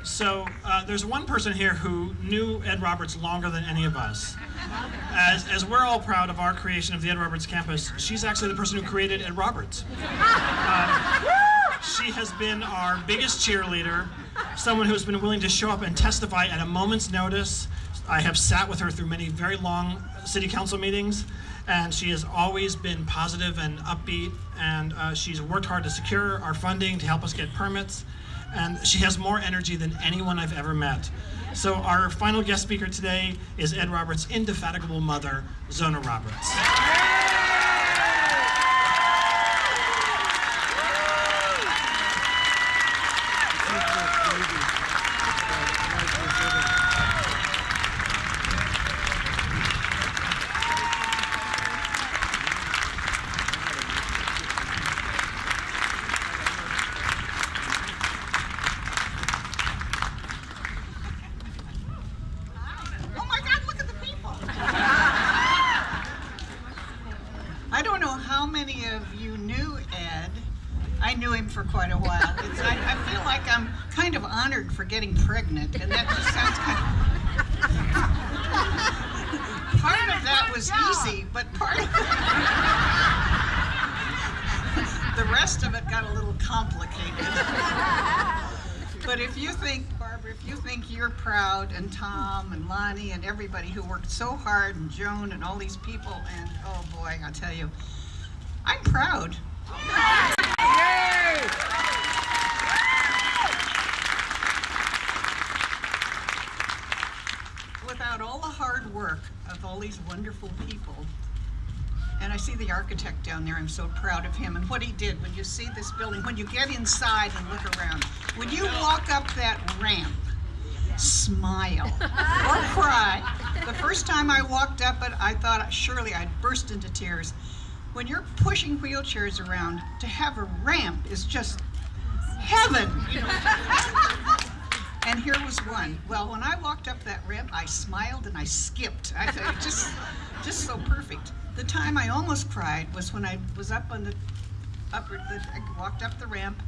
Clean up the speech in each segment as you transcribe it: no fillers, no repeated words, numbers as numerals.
So there's one person here who knew Ed Roberts longer than any of us. As we're all proud of our creation of the Ed Roberts campus, she's actually the person who created Ed Roberts. She has been our biggest cheerleader, someone who's been willing to show up and testify at a moment's notice. I have sat with her through many very long city council meetings, and she has always been positive and upbeat, and she's worked hard to secure our funding to help us get permits, and she has more energy than anyone I've ever met. So our final guest speaker today is Ed Roberts' indefatigable mother, Zona Roberts. How many of you knew Ed? I knew him for quite a while. I feel like I'm kind of honored for getting pregnant, and that just sounds kind of... Part of that was easy, but part of the rest of it got a little complicated. But if you think, Barbara, if you think you're proud, and Tom and Lonnie and everybody who worked so hard, and Joan and all these people, and oh boy, I'll tell you, I'm proud. Yay! Without all the hard work of all these wonderful people, and I see the architect down there, I'm so proud of him and what he did. When you see this building, when you get inside and look around, when you walk up that ramp, smile or cry. The first time I walked up it, I thought surely I'd burst into tears. When you're pushing wheelchairs around, to have a ramp is just heaven. And here was one. Well, when I walked up that ramp, I smiled and I skipped. I thought, just so perfect. The time I almost cried was when I was up on I walked up the ramp,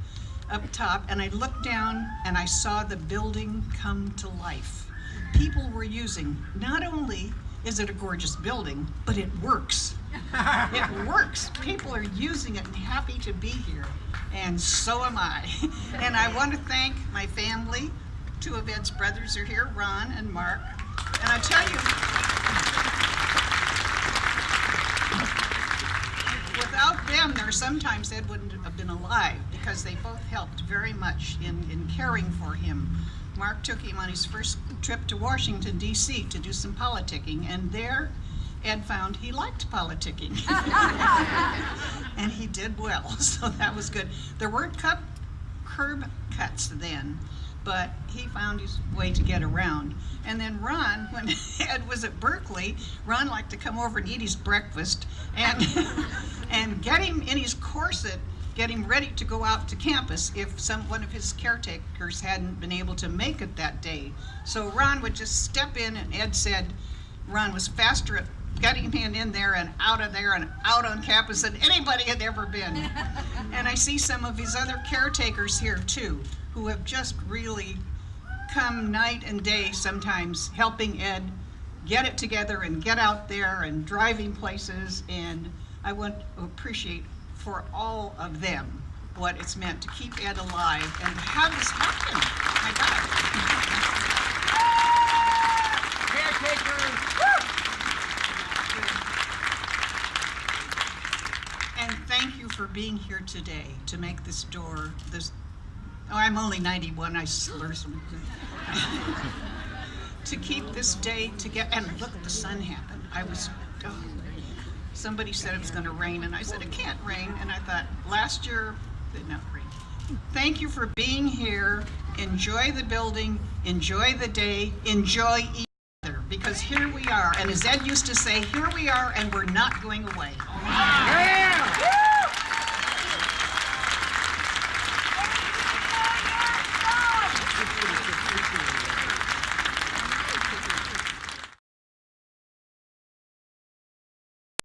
up top, and I looked down and I saw the building come to life. People were using, not only is it a gorgeous building, but it works. It works. People are using it and happy to be here, and so am I. And I want to thank my family. Two of Ed's brothers are here, Ron and Mark. And I tell you, without them, there sometimes Ed wouldn't have been alive, because they both helped very much in caring for him. Mark took him on his first trip to Washington, D.C. to do some politicking, and there Ed found he liked politicking. And he did well, so that was good. There weren't curb cuts then, but he found his way to get around. And then Ron, when Ed was at Berkeley, Ron liked to come over and eat his breakfast and get him in his corset, get him ready to go out to campus if one of his caretakers hadn't been able to make it that day. So Ron would just step in, and Ed said Ron was faster at getting him in there and out of there and out on campus than anybody had ever been. And I see some of his other caretakers here too, who have just really come night and day sometimes helping Ed get it together and get out there and driving places. And I want to appreciate for all of them what it's meant to keep Ed alive and have this happen. My God. Caretakers. And thank you for being here today to make this door, oh, I'm only 91, I slur some. To keep this day together, and look, the sun happened. Somebody said it was going to rain, and I said it can't rain, and I thought last year it did not rain. Thank you for being here. Enjoy the building, enjoy the day, enjoy each other, because here we are, and as Ed used to say, here we are and we're not going away.